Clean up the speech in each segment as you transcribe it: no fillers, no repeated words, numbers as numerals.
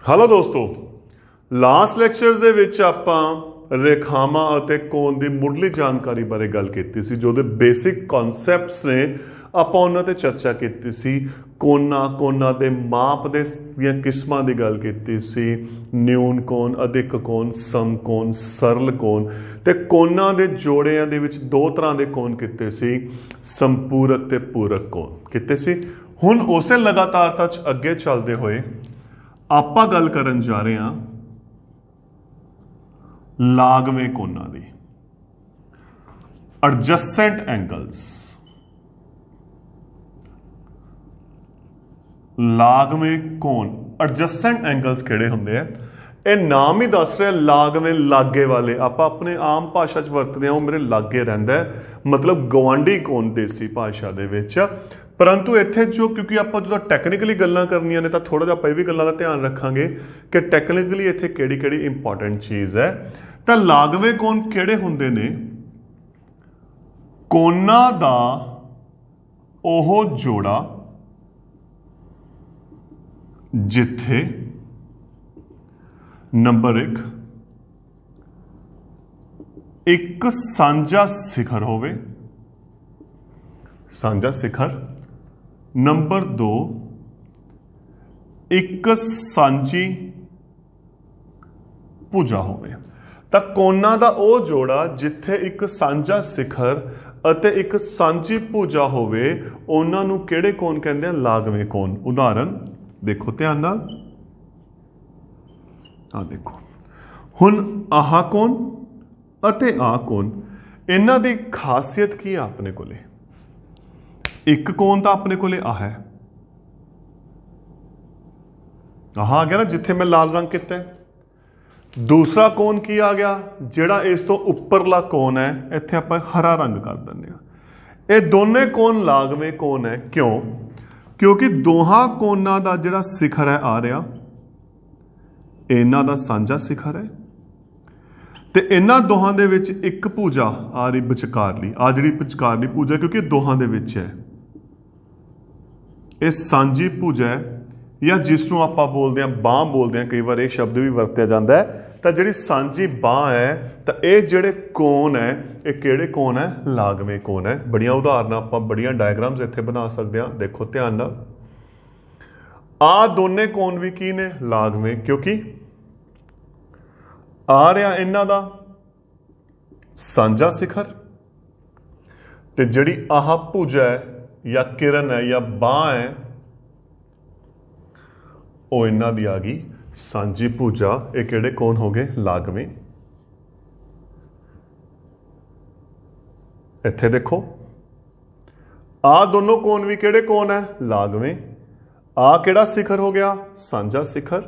Hello दोस्तों, last lectures ਦੇ ਵਿੱਚ ਆਪਾਂ ਰੇਖਾਵਾਂ ਅਤੇ ਕੋਣ ਦੀ ਮੁੱਢਲੀ ਜਾਣਕਾਰੀ ਬਾਰੇ ਗੱਲ ਕੀਤੀ ਸੀ। ਜੋ ਦੇ ਬੇਸਿਕ ਕਨਸੈਪਟਸ ਨੇ ਆਪਾਂ ਉਹਨਾਂ ਤੇ ਚਰਚਾ ਕੀਤੀ ਸੀ। ਕੋਨਾਂ ਦੇ ਮਾਪ ਦੇ ਦੀਆਂ ਕਿਸਮਾਂ ਦੀ ਗੱਲ ਕੀਤੀ ਸੀ। ਨਿਊਨ ਕੋਣ, ਅਧਿਕ ਕੋਣ, ਸਮਕੋਣ, ਸਰਲ ਕੋਣ ਤੇ ਕੋਨਾਂ ਦੇ ਜੋੜਿਆਂ ਦੇ ਵਿੱਚ ਦੋ ਤਰ੍ਹਾਂ ਦੇ ਕੋਣ ਕੀਤੇ ਸੀ, ਸੰਪੂਰਕ ਤੇ ਪੂਰਕ ਕੋਣ ਕੀਤੇ ਸੀ। ਹੁਣ ਉਸੇ ਲਗਾਤਾਰਤਾ 'ਚ ਅੱਗੇ ਚੱਲਦੇ ਹੋਏ ਆਪਾਂ ਗੱਲ ਕਰਨ ਜਾ ਰਹੇ ਹਾਂ ਲਾਗਵੇਂ ਕੋਨਾਂ ਦੀ, ਐਡਜਸੈਂਟ ਐਂਗਲਸ। ਲਾਗਵੇਂ ਕੋਣ ਐਡਜਸੈਂਟ ਐਂਗਲਸ ਕਿਹੜੇ ਹੁੰਦੇ ਆ? ਇਹ ਨਾਮ ਹੀ ਦੱਸ ਰਿਹਾ, ਲਾਗਵੇਂ, ਲਾਗੇ ਵਾਲੇ। ਆਪਾਂ ਆਪਣੇ ਆਮ ਭਾਸ਼ਾ 'ਚ ਵਰਤਦੇ ਹਾਂ ਉਹ ਮੇਰੇ ਲਾਗੇ ਰਹਿੰਦਾ, ਮਤਲਬ ਗਵਾਂਢੀ ਕੋਣ ਦੇਸੀ ਭਾਸ਼ਾ ਦੇ ਵਿੱਚ। परंतु इत्थे जो क्योंकि ਆਪਾਂ ਜਦੋਂ ਟੈਕਨੀਕਲੀ ਗੱਲਾਂ ਕਰਨੀਆਂ ਨੇ ਤਾਂ ਥੋੜਾ ਜਿਹਾ ਆਪਾਂ ਇਹ ਵੀ ਗੱਲਾਂ ਦਾ ਧਿਆਨ ਰੱਖਾਂਗੇ ਕਿ ਟੈਕਨੀਕਲੀ ਇੱਥੇ ਕਿਹੜੀ ਇੰਪੋਰਟੈਂਟ ਚੀਜ਼ ਹੈ। ਤਾਂ ਲਾਗਵੇਂ ਕੋਣ ਕਿਹੜੇ ਹੁੰਦੇ ਨੇ? ਕੋਨਾਂ ਦਾ ਉਹ ਜੋੜਾ ਜਿੱਥੇ ਨੰਬਰ 1 ਇੱਕ ਸਾਂਝਾ ਸਿਖਰ ਹੋਵੇ, ਸਾਂਝਾ ਸਿਖਰ। नंबर 2 एक सांझी भुजा होवे। तां कोना दा ओ जोड़ा जिथे एक सांझा सिखर अते एक सांझी भुजा होवे उन्हां नूं किहड़े कोण कहंदे आ? लागवें कोण। उदाहरण देखो ध्यान नाल, आ देखो हुण आह कोण अते आ कोण, इन्हां दी खासियत की है अपने कोले? एक कोण तो अपने को आ है, आह आ गया ना जिथे मैं लाल रंग किया। दूसरा कोण की आ गया जिहड़ा इस तो उपरला कोण है, इत्थे आपां हरा रंग कर दिंदे आ। ये दोने कोण लागवें कोण है। क्यों? क्योंकि दोहां कोणां दा जिहड़ा सिखर है आ रहा, इन्हां दा साझा सिखर है ते इन्हां दोहां दे विच एक भुजा आ रही विचकारली, आ जिहड़ी विचकारली भुजा क्योंकि दोहां दे विच है, ਇਹ ਸਾਂਝੀ ਭੁਜਾ ਹੈ ਜਾਂ ਜਿਸ ਨੂੰ ਆਪਾਂ ਬੋਲਦੇ ਹਾਂ ਬਾਂਹ ਬੋਲਦੇ ਹਾਂ, ਕਈ ਵਾਰ ਇਹ ਸ਼ਬਦ ਵੀ ਵਰਤਿਆ ਜਾਂਦਾ ਹੈ। ਤਾਂ ਜਿਹੜੀ ਸਾਂਝੀ ਬਾਂਹ ਹੈ ਤਾਂ ਇਹ ਜਿਹੜੇ ਕੋਣ ਹੈ ਇਹ ਕਿਹੜੇ ਕੋਣ ਹੈ? ਲਾਗਵੇਂ ਕੋਣ ਹੈ। ਬੜੀਆਂ ਉਦਾਹਰਨਾਂ ਆਪਾਂ, ਬੜੀਆਂ ਡਾਇਗਰਾਮਸ ਇੱਥੇ ਬਣਾ ਸਕਦੇ ਹਾਂ। ਦੇਖੋ ਧਿਆਨ ਨਾਲ, ਆਹ ਦੋਨੇ ਕੋਣ ਵੀ ਕੀ ਨੇ? ਲਾਗਵੇਂ, ਕਿਉਂਕਿ ਆ ਰਿਹਾ ਇਹਨਾਂ ਦਾ ਸਾਂਝਾ ਸਿਖਰ ਤੇ ਜਿਹੜੀ ਆਹ ਭੁਜਾ ਹੈ या किरण है या बांह है वो इन्हां दी आ गई सांझी भुजा। ये किहड़े कोण हो गए? लागवें। इत्थे देखो आ दोनों कोण भी किहड़े कोण है? लागवें। आ किहड़ा सिखर हो गया? सांझा सिखर।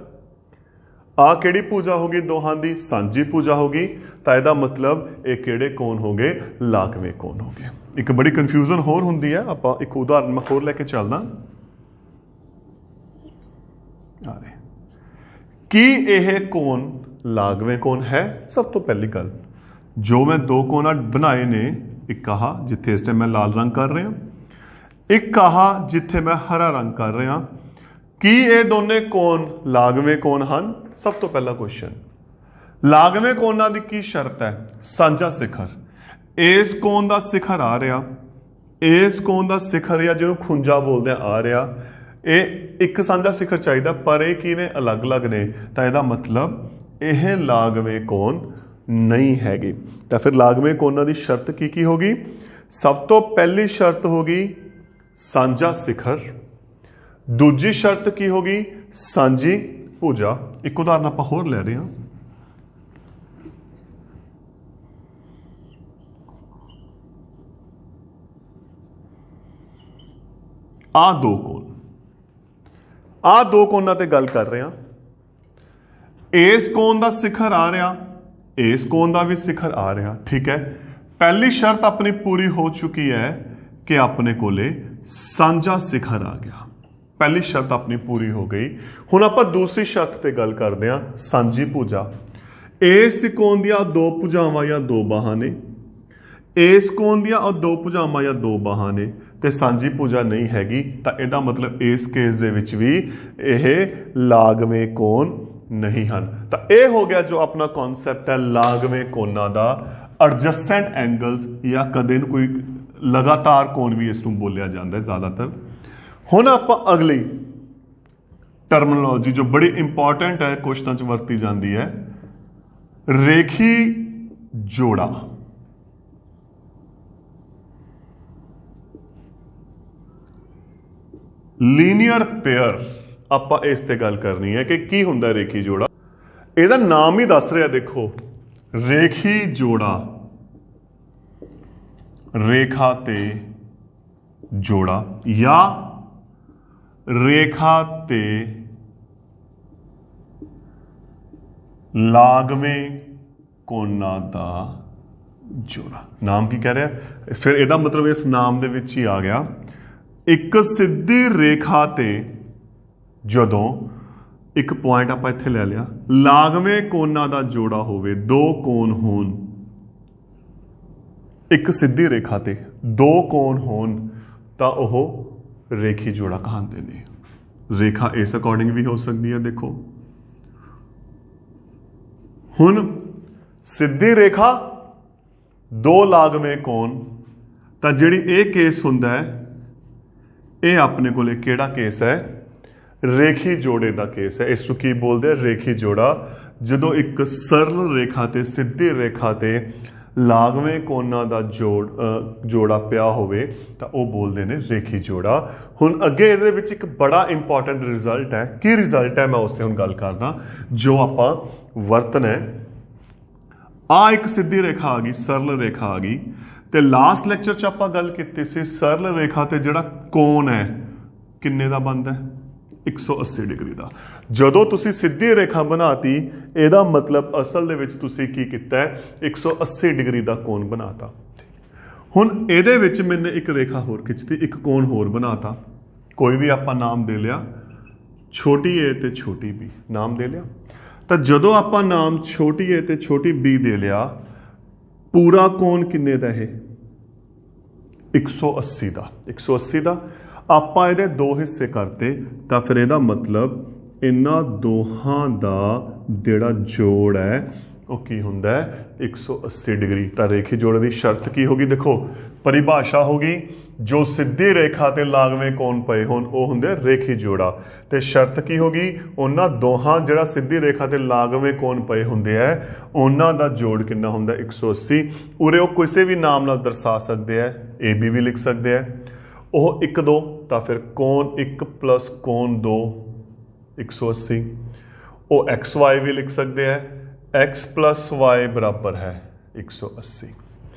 आ किहड़ी भुजा हो गई? दोहां दी सांझी भुजा हो गई। तो इहदा मतलब ये किहड़े कोण हो गए? लागवें कोण हो गए। एक बड़ी कन्फ्यूजन होर हुंदी है, आपां एक उदाहरण मैं होर लैके चलदा। की यह कोण लागवें कोण है? सब तो पहली गल, जो मैं दो कोण बनाए ने, एक कहा जिथे इस टाइम मैं लाल रंग कर रहा, एक कहा जिथे मैं हरा रंग कर रहा, की ये दोने कोण लागवें कोण हन? सब तो पहला क्वेश्चन, लागवें कोणां दी की शर्त है? सांझा सिखर। इस कोण दा सिखर आ रहा, इस कोण दा सिखर या जिन्होंने खुंजा बोलते आ रहा, ये एक सांझा सिखर चाहिए, पर ये की ने अलग अलग ने। तो यदा मतलब यह लागवें कोण नहीं हैगी। तो फिर लागवें कोणां दी शर्त की होगी? सब तो पहली शर्त होगी सांझा सिखर, दूजी शर्त की होगी सांझी भुजा। एक उदाहरण आप होर ले रहे हैं, आ दो कोण, आ दो कोणां ते गल कर रहे हैं। इस कोण दा सिखर आ रहा, इस कोण दा भी सिखर आ रहा, ठीक है। पहली शर्त अपनी पूरी हो चुकी है कि अपने कोले सांझा सिखर आ गया, पहली शर्त अपनी पूरी हो गई। हुण आपां दूसरी शर्त ते गल करदे हां, सांझी भुजा। इस कोण दियां दो भुजावां या दो बाहां ने, इस कोण दियां दो भुजावां या दो बाहां ने, ਤੇ ਸਾਂਝੀ ਭੁਜਾ ਨਹੀਂ ਹੈਗੀ ਤਾਂ ਇਹਦਾ ਮਤਲਬ ਇਸ ਕੇਸ ਦੇ ਵਿੱਚ ਵੀ ਇਹ ਲਾਗਵੇਂ ਕੋਣ ਨਹੀਂ ਹਨ। ਤਾਂ ਇਹ ਹੋ ਗਿਆ ਜੋ ਆਪਣਾ ਕਨਸੈਪਟ ਹੈ ਲਾਗਵੇਂ ਕੋਣਾਂ ਦਾ, ਐਡਜਸਟੈਂਟ ਐਂਗਲਸ ਜਾਂ ਕਦੇ ਨੂੰ ਕੋਈ ਲਗਾਤਾਰ ਕੋਣ ਵੀ ਇਸ ਨੂੰ ਬੋਲਿਆ ਜਾਂਦਾ ਹੈ ਜ਼ਿਆਦਾਤਰ। ਹੁਣ ਆਪਾਂ ਅਗਲੀ ਟਰਮੀਨੋਲੋਜੀ ਜੋ ਬੜੀ ਇੰਪੋਰਟੈਂਟ ਹੈ ਕੁਐਸਚਨਾਂ 'ਚ ਵਰਤੀ ਜਾਂਦੀ ਹੈ, ਰੇਖੀ ਜੋੜਾ। ਲੀਨੀਅਰ ਪੇਅਰ ਆਪਾਂ ਇਸ ਤੇ ਗੱਲ ਕਰਨੀ ਹੈ ਕਿ ਕੀ ਹੁੰਦਾ ਰੇਖੀ ਜੋੜਾ। ਇਹਦਾ ਨਾਮ ਹੀ ਦੱਸ ਰਿਹਾ, ਦੇਖੋ ਰੇਖੀ ਜੋੜਾ, ਰੇਖਾ ਤੇ ਜੋੜਾ ਜਾਂ ਰੇਖਾ ਤੇ ਲਾਗਵੇਂ ਕੋਣਾਂ ਦਾ ਜੋੜਾ। ਨਾਮ ਕੀ ਕਹਿ ਰਿਹਾ, ਫਿਰ ਇਹਦਾ ਮਤਲਬ ਇਸ ਨਾਮ ਦੇ ਵਿੱਚ ਹੀ ਆ ਗਿਆ, ਇੱਕ ਸਿੱਧੀ ਰੇਖਾ ਤੇ ਜਦੋਂ ਇੱਕ ਪੁਆਇੰਟ ਆਪਾਂ ਇੱਥੇ ਲੈ ਲਿਆ, ਲਾਗਵੇਂ ਕੋਣਾਂ ਦਾ ਜੋੜਾ ਹੋਵੇ, ਦੋ ਕੋਣ ਹੋਣ, ਇੱਕ ਸਿੱਧੀ ਰੇਖਾ ਤੇ ਦੋ ਕੋਣ ਹੋਣ ਤਾਂ ਉਹ ਰੇਖੀ ਜੋੜਾ ਕਹਾਉਂਦੇ ਨੇ। ਰੇਖਾ ਇਸ ਅਕੋਰਡਿੰਗ ਵੀ ਹੋ ਸਕਦੀ ਹੈ, ਦੇਖੋ ਹੁਣ ਸਿੱਧੀ ਰੇਖਾ ਦੋ ਲਾਗਵੇਂ ਕੋਣ, ਤਾਂ ਜਿਹੜੀ ਇਹ ਕੇਸ ਹੁੰਦਾ ਹੈ ਇਹ ਆਪਣੇ ਕੋਲੇ ਕਿਹੜਾ ਕੇਸ ਹੈ, ਰੇਖੀ ਜੋੜੇ ਦਾ ਕੇਸ ਹੈ। ਇਸ ਨੂੰ ਕੀ ਬੋਲਦੇ ਆ, ਰੇਖੀ ਜੋੜਾ। ਜਦੋਂ ਇੱਕ ਸਰਲ ਰੇਖਾ ਤੇ ਸਿੱਧੀ ਰੇਖਾ ਤੇ ਲਾਗਵੇਂ ਕੋਣਾਂ ਦਾ ਜੋੜਾ ਪਿਆ ਹੋਵੇ ਤਾਂ ਉਹ ਬੋਲਦੇ ਨੇ ਰੇਖੀ ਜੋੜਾ। ਹੁਣ ਅੱਗੇ ਇਹਦੇ ਵਿੱਚ ਇੱਕ ਬੜਾ ਇੰਪੋਰਟੈਂਟ ਰਿਜ਼ਲਟ ਹੈ। ਕੀ ਰਿਜ਼ਲਟ ਹੈ, ਮੈਂ ਉਸ ਤੇ ਹੁਣ ਗੱਲ ਕਰਦਾ ਜੋ ਆਪਾਂ ਵਰਤਣਾ ਹੈ। ਆ ਇੱਕ ਸਿੱਧੀ ਰੇਖਾ ਆ ਗਈ, ਸਰਲ ਰੇਖਾ ਆ ਗਈ, ਤੇ ਲਾਸਟ ਲੈਕਚਰ 'ਚ ਆਪਾਂ ਗੱਲ ਕੀਤੀ ਸੀ ਸਰਲ ਰੇਖਾ ਤੇ ਜਿਹੜਾ ਕੋਣ ਹੈ ਕਿੰਨੇ ਦਾ ਬਣਦਾ ਹੈ, 180 ਡਿਗਰੀ ਦਾ। ਜਦੋਂ ਤੁਸੀਂ ਸਿੱਧੀ ਰੇਖਾ ਬਣਾਤੀ ਇਹਦਾ ਮਤਲਬ ਅਸਲ ਦੇ ਵਿੱਚ ਤੁਸੀਂ ਕੀ ਕੀਤਾ ਹੈ, 180 ਡਿਗਰੀ ਦਾ ਕੋਣ ਬਣਾਤਾ। ਹੁਣ ਇਹਦੇ ਵਿੱਚ ਮੈंने ਇੱਕ ਰੇਖਾ ਹੋਰ ਖਿੱਚਤੀ, ਇੱਕ ਕੋਣ ਹੋਰ ਬਣਾਤਾ, ਕੋਈ ਵੀ ਆਪਾਂ ਨਾਮ ਦੇ ਲਿਆ, ਛੋਟੀ ਏ ਤੇ ਛੋਟੀ ਬੀ ਨਾਮ ਦੇ ਲਿਆ। ਤਾਂ ਜਦੋਂ ਆਪਾਂ ਨਾਮ ਛੋਟੀ ਏ ਤੇ ਛੋਟੀ ਬੀ ਦੇ ਲਿਆ, ਪੂਰਾ ਕੋਣ ਕਿੰਨੇ ਦਾ ਇਹ 180 ਦਾ। 180 ਦਾ ਆਪਾਂ ਇਹਦੇ ਦੋ ਹਿੱਸੇ ਕਰਤੇ ਤਾਂ ਫਿਰ ਇਹਦਾ ਮਤਲਬ ਇਹਨਾਂ ਦੋਹਾਂ ਦਾ ਜਿਹੜਾ ਜੋੜ ਹੈ ਉਹ ਕੀ ਹੁੰਦਾ ਹੈ, 180 ਡਿਗਰੀ। ਤਾਂ ਰੇਖੀ ਜੋੜੇ ਦੀ ਸ਼ਰਤ ਕੀ ਹੋਗੀ, ਦੇਖੋ ਪਰਿਭਾਸ਼ਾ ਹੋਗੀ, ਜੋ ਸਿੱਧੀ ਰੇਖਾ ਤੇ ਲਾਗਵੇਂ ਕੋਣ ਪਏ ਹੋਣ ਉਹ ਹੁੰਦੇ ਰੇਖੀ ਜੋੜਾ। ਤੇ ਸ਼ਰਤ ਕੀ ਹੋਗੀ, ਉਹਨਾਂ ਦੋਹਾਂ ਜਿਹੜਾ ਸਿੱਧੀ ਰੇਖਾ ਤੇ ਲਾਗਵੇਂ ਕੋਣ ਪਏ ਹੁੰਦੇ ਆ ਉਹਨਾਂ ਦਾ ਜੋੜ ਕਿੰਨਾ ਹੁੰਦਾ, 180। ਉਰੇ ਉਹ ਕਿਸੇ ਵੀ ਨਾਮ ਨਾਲ ਦਰਸਾ ਸਕਦੇ ਆ, AB ਵੀ ਲਿਖ ਸਕਦੇ ਆ। ਉਹ 1 2 ਤਾਂ ਫਿਰ ਕੋਣ 1 ਪਲਸ ਕੋਣ 2 180। ਉਹ XY ਵੀ ਲਿਖ ਸਕਦੇ ਆ, X plus Y ਬਰਾਬਰ ਹੈ 180।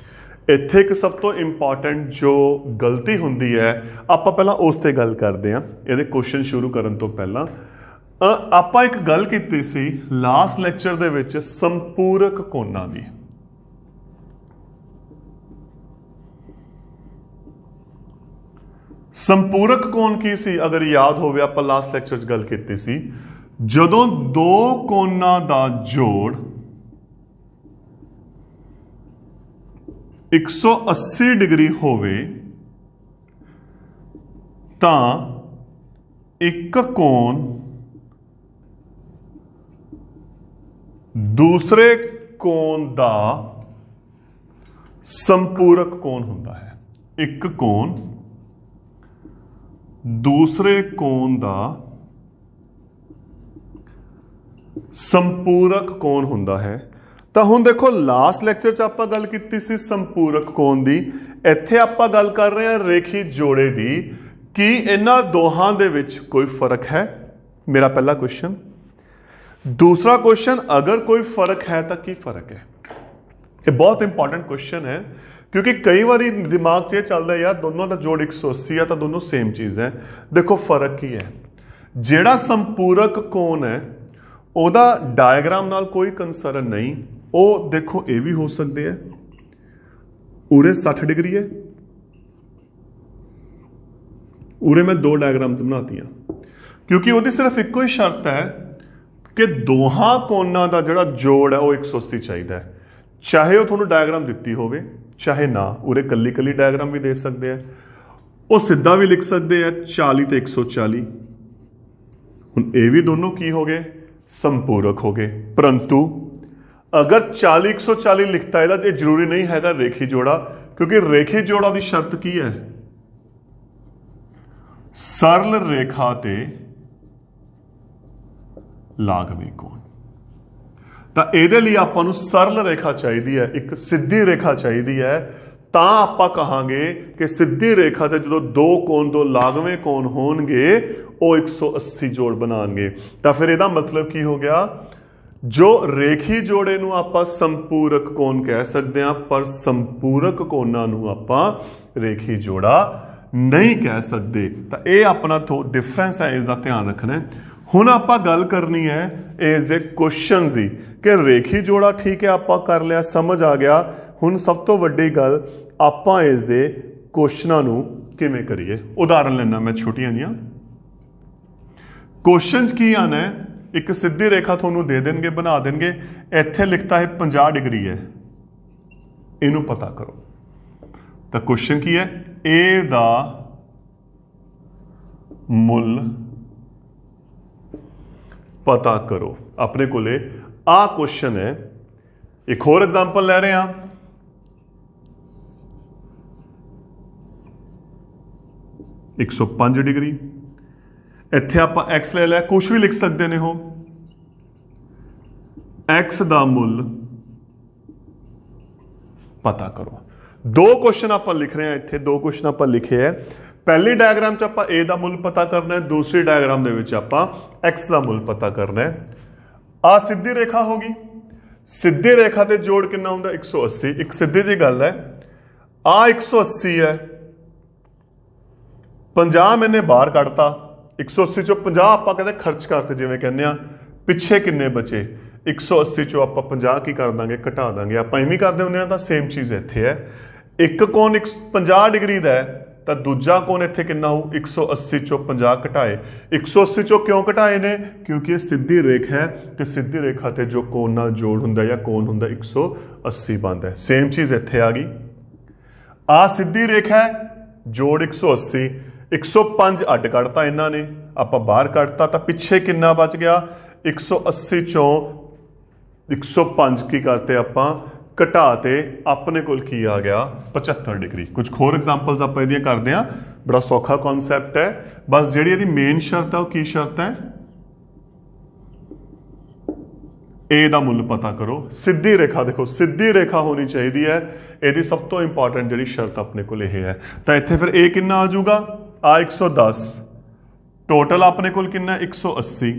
ਇੱਥੇ ਇੱਕ ਸਭ ਤੋਂ ਇੰਪੋਰਟੈਂਟ ਜੋ ਗਲਤੀ ਹੁੰਦੀ ਹੈ, ਆਪਾਂ ਪਹਿਲਾਂ ਉਸ ਤੇ ਗੱਲ ਕਰਦੇ ਹਾਂ ਇਹਦੇ ਕੁਐਸਚਨ ਸ਼ੁਰੂ ਕਰਨ ਤੋਂ ਪਹਿਲਾਂ। ਆਪਾਂ ਇੱਕ ਗੱਲ ਕੀਤੀ ਸੀ ਲਾਸਟ ਲੈਕਚਰ ਦੇ ਵਿੱਚ ਸੰਪੂਰਕ ਕੋਣਾਂ ਦੀ। ਸੰਪੂਰਕ ਕੋਣ ਕੀ ਸੀ, ਅਗਰ ਯਾਦ ਹੋਵੇ ਆਪਾਂ ਲਾਸਟ ਲੈਕਚਰ 'ਚ ਗੱਲ ਕੀਤੀ ਸੀ, ਜਦੋਂ ਦੋ ਕੋਣਾਂ ਦਾ ਜੋੜ 180 ਡਿਗਰੀ ਹੋਵੇ ਤਾਂ ਇੱਕ ਕੋਣ ਦੂਸਰੇ ਕੋਣ ਦਾ ਸੰਪੂਰਕ ਕੋਣ ਹੁੰਦਾ ਹੈ। ਇੱਕ ਕੋਣ ਦੂਸਰੇ ਕੋਣ ਦਾ ਸੰਪੂਰਕ ਕੋਣ ਹੁੰਦਾ ਹੈ। ਤਾਂ ਹੁਣ ਦੇਖੋ ਲਾਸਟ ਲੈਕਚਰ 'ਚ ਆਪਾਂ ਗੱਲ ਕੀਤੀ ਸੀ ਸੰਪੂਰਕ ਕੋਣ ਦੀ, ਇੱਥੇ ਆਪਾਂ ਗੱਲ ਕਰ ਰਹੇ ਹਾਂ ਰੇਖੀ ਜੋੜੇ ਦੀ। ਕੀ ਇਹਨਾਂ ਦੋਹਾਂ ਦੇ ਵਿੱਚ ਕੋਈ ਫਰਕ ਹੈ, ਮੇਰਾ ਪਹਿਲਾ ਕੁਐਸਚਨ। ਦੂਸਰਾ ਕੁਐਸਚਨ, ਅਗਰ ਕੋਈ ਫਰਕ ਹੈ ਤਾਂ ਕੀ ਫਰਕ ਹੈ। ਇਹ ਬਹੁਤ ਇੰਪੋਰਟੈਂਟ ਕੁਐਸਚਨ ਹੈ ਕਿਉਂਕਿ ਕਈ ਵਾਰੀ ਦਿਮਾਗ 'ਚ ਇਹ ਚੱਲਦਾ ਯਾਰ ਦੋਨੋਂ ਦਾ ਜੋੜ 180 ਹੈ ਤਾਂ ਦੋਨੋਂ ਸੇਮ ਚੀਜ਼ ਹੈ। ਦੇਖੋ ਫਰਕ ਕੀ ਹੈ, ਜਿਹੜਾ ਸੰਪੂਰਕ ਕੋਣ ਹੈ ਉਹਦਾ ਡਾਇਗਰਾਮ ਨਾਲ ਕੋਈ ਕੰਸਰਨ ਨਹੀਂ। ਉਹ ਦੇਖੋ ਇਹ ਵੀ ਹੋ ਸਕਦੇ ਹੈ, ਉਰੇ 60 ਡਿਗਰੀ ਹੈ, ਉਰੇ ਮੈਂ ਦੋ ਡਾਇਗਰਾਮ ਬਣਾਤੀਆਂ ਕਿਉਂਕਿ ਉਹਦੀ ਸਿਰਫ ਇੱਕੋ ਹੀ ਸ਼ਰਤ ਹੈ ਕਿ ਦੋਹਾਂ ਕੋਣਾਂ ਦਾ ਜਿਹੜਾ ਜੋੜ ਹੈ ਉਹ 180 ਚਾਹੀਦਾ ਹੈ, ਚਾਹੇ ਉਹ ਤੁਹਾਨੂੰ ਡਾਇਗਰਾਮ ਦਿੱਤੀ ਹੋਵੇ ਚਾਹੇ ਨਾ। ਉਰੇ ਕੱਲੀ ਕੱਲੀ ਡਾਇਗਰਾਮ ਵੀ ਦੇ ਸਕਦੇ ਆ। ਉਹ ਸਿੱਧਾ ਵੀ ਲਿਖ ਸਕਦੇ ਆ 40 ਤੇ 140। ਹੁਣ ਇਹ ਵੀ ਦੋਨੋਂ ਕੀ ਹੋ ਗਏ, ਸੰਪੂਰਕ ਹੋ ਗਏ। परंतु अगर 40 140 लिखता है तो जरूरी नहीं हैगा रेखी जोड़ा, क्योंकि रेखी जोड़ा की शर्त की है, सरल रेखा ते ਲਾਗਵੇਂ ਕੋਣ। ਤਾਂ ਇਹਦੇ ਲਈ ਆਪਾਂ ਨੂੰ ਸਰਲ ਰੇਖਾ ਚਾਹੀਦੀ ਹੈ, ਇੱਕ ਸਿੱਧੀ ਰੇਖਾ ਚਾਹੀਦੀ ਹੈ। ਤਾਂ ਆਪਾਂ ਕਹਾਂਗੇ ਕਿ ਸਿੱਧੀ ਰੇਖਾ ਤੇ ਜਦੋਂ ਦੋ ਕੋਣ, ਦੋ ਲਾਗਵੇਂ ਕੋਣ ਹੋਣਗੇ ਉਹ 180 ਜੋੜ ਬਣਾਉਣਗੇ। ਤਾਂ ਫਿਰ ਇਹਦਾ ਮਤਲਬ ਕੀ ਹੋ ਗਿਆ, ਜੋ ਰੇਖੀ ਜੋੜੇ ਨੂੰ ਆਪਾਂ ਸੰਪੂਰਕ ਕੋਣ ਕਹਿ ਸਕਦੇ ਹਾਂ, ਪਰ ਸੰਪੂਰਕ ਕੋਣਾਂ ਨੂੰ ਆਪਾਂ ਰੇਖੀ ਜੋੜਾ ਨਹੀਂ ਕਹਿ ਸਕਦੇ। ਤਾਂ ਇਹ ਆਪਣਾ ਡਿਫਰੈਂਸ ਹੈ, ਇਸ ਦਾ ਧਿਆਨ ਰੱਖਣਾ ਹੈ। ਹੁਣ ਆਪਾਂ ਗੱਲ ਕਰਨੀ ਹੈ ਇਸ ਦੇ ਕੁਐਸਚਨਸ ਦੀ ਕਿ ਰੇਖੀ ਜੋੜਾ ਠੀਕ ਹੈ ਆਪਾਂ ਕਰ ਲਿਆ, ਸਮਝ ਆ ਗਿਆ। ਹੁਣ ਸਭ ਤੋਂ ਵੱਡੀ ਗੱਲ ਆਪਾਂ ਇਸ ਦੇ ਕੁਐਸਚਨਾਂ ਨੂੰ ਕਿਵੇਂ ਕਰੀਏ। ਉਦਾਹਰਨ ਲੈਣਾ ਮੈਂ ਛੋਟੀਆਂ ਜੀਆਂ। ਕੁਐਸਚਨਸ ਕੀ ਆਣਾ ਹੈ, ਇੱਕ ਸਿੱਧੀ ਰੇਖਾ ਤੁਹਾਨੂੰ ਦੇ ਦੇਣਗੇ, ਬਣਾ ਦੇਣਗੇ। ਇੱਥੇ ਲਿਖਤਾ ਹੈ 50 ਡਿਗਰੀ ਹੈ, ਇਹਨੂੰ ਪਤਾ ਕਰੋ। ਤਾਂ ਕੁਐਸਚਨ ਕੀ ਹੈ, ए ਦਾ ਮੁੱਲ ਪਤਾ ਕਰੋ। ਆਪਣੇ ਕੋਲੇ ਆ ਕੁਐਸਚਨ ਹੈ। ਇੱਕ ਹੋਰ ਐਗਜ਼ਾਮਪਲ ਲੈ ਰਹੇ ਹਾਂ। ਇੱਕ 105 ਡਿਗਰੀ, ਇੱਥੇ ਆਪਾਂ x ਲੈ ਲਿਆ, ਕੁਛ ਵੀ ਲਿਖ ਸਕਦੇ ਨੇ। ਹੋ x ਦਾ ਮੁੱਲ ਪਤਾ ਕਰੋ। ਦੋ ਕੁਐਸਚਨ ਆਪਾਂ ਲਿਖ ਰਹੇ ਹਾਂ ਇੱਥੇ, ਦੋ ਕੁਐਸਚਨ ਆਪਾਂ ਲਿਖੇ ਹੈ। ਪਹਿਲੀ ਡਾਇਗਰਾਮ 'ਚ ਆਪਾਂ a ਦਾ ਮੁੱਲ ਪਤਾ ਕਰਨਾ ਹੈ, ਦੂਸਰੀ ਡਾਇਗਰਾਮ ਦੇ ਵਿੱਚ ਆਪਾਂ x ਦਾ ਮੁੱਲ ਪਤਾ ਕਰਨਾ ਹੈ। ਆ ਸਿੱਧੀ ਰੇਖਾ ਹੋ ਗਈ। ਸਿੱਧੀ ਰੇਖਾ ਤੇ ਜੋੜ ਕਿੰਨਾ ਹੁੰਦਾ, 180। ਇੱਕ ਸਿੱਧੀ ਜਿਹੀ ਗੱਲ ਹੈ, ਆ 180 ਹੈ, 50 ਮੈਨੇ ਬਾਹਰ ਕੱਢਤਾ। 180 ਚੋਂ 50 ਆਪਾਂ ਕਹਿੰਦੇ ਖਰਚ ਕਰਤੇ, ਜਿਵੇਂ ਕਹਿੰਦੇ ਆ। ਪਿੱਛੇ ਕਿੰਨੇ ਬਚੇ, 180 ਚੋਂ ਆਪਾਂ 50 ਕੀ ਕਰ ਦਾਂਗੇ, ਘਟਾ ਦਾਂਗੇ। ਆਪਾਂ ਇਵੇਂ ਕਰਦੇ ਹੁੰਦੇ ਆ। ਤਾਂ ਸੇਮ ਚੀਜ਼ ਇੱਥੇ ਹੈ। ਇੱਕ ਕੋਣ 50 ਡਿਗਰੀ ਦਾ ਹੈ, ਤਾਂ ਦੂਜਾ ਕੋਣ ਇੱਥੇ ਕਿੰਨਾ ਹੋਊ, 180 ਚੋਂ 50 ਘਟਾਏ। 180 ਚੋਂ ਕਿਉਂ ਘਟਾਏ ਨੇ, ਕਿਉਂਕਿ ਇਹ ਸਿੱਧੀ ਰੇਖਾ ਹੈ ਤੇ ਸਿੱਧੀ ਰੇਖਾ ਤੇ ਜੋ ਕੋਣ ਨਾਲ ਜੋੜ ਹੁੰਦਾ ਜਾਂ ਕੋਣ ਹੁੰਦਾ 180 ਬਣਦਾ ਹੈ। ਸੇਮ ਚੀਜ਼ ਇੱਥੇ ਆ ਗਈ। ਆ ਸਿੱਧੀ ਰੇਖਾ ਹੈ, ਜੋੜ 180, 105 ਅੱਡ ਕੱਢਤਾ ਇਹਨਾਂ ਨੇ, ਆਪਾਂ ਬਾਹਰ ਕੱਢਤਾ। ਤਾਂ ਪਿੱਛੇ ਕਿੰਨਾ ਬਚ ਗਿਆ, 180 ਚੋਂ 105 ਕੀ ਕਰਤੇ ਆਪਾਂ, ਘਟਾ ਤੇ ਆਪਣੇ ਕੋਲ ਕੀ ਆ ਗਿਆ, 75 ਡਿਗਰੀ। ਕੁਝ ਹੋਰ ਐਗਜ਼ਾਮਪਲਸ ਆਪਾਂ ਇਹਦੀਆਂ ਕਰਦੇ ਹਾਂ। ਬੜਾ ਸੌਖਾ ਕਨਸੈਪਟ ਹੈ। ਬਸ ਜਿਹੜੀ ਇਹਦੀ ਮੇਨ ਸ਼ਰਤ ਹੈ ਉਹ ਕੀ ਸ਼ਰਤ ਹੈ, a ਦਾ ਮੁੱਲ ਪਤਾ ਕਰੋ। ਸਿੱਧੀ ਰੇਖਾ, ਦੇਖੋ ਸਿੱਧੀ ਰੇਖਾ ਹੋਣੀ ਚਾਹੀਦੀ ਹੈ। ਇਹਦੀ ਸਭ ਤੋਂ ਇੰਪੋਰਟੈਂਟ ਜਿਹੜੀ ਸ਼ਰਤ ਆਪਣੇ ਕੋਲ ਇਹ ਹੈ। ਤਾਂ ਇੱਥੇ ਫਿਰ a ਕਿੰਨਾ ਆ ਜਾਊਗਾ, ਆ 110। ਟੋਟਲ ਆਪਣੇ ਕੋਲ ਕਿੰਨਾ, 180।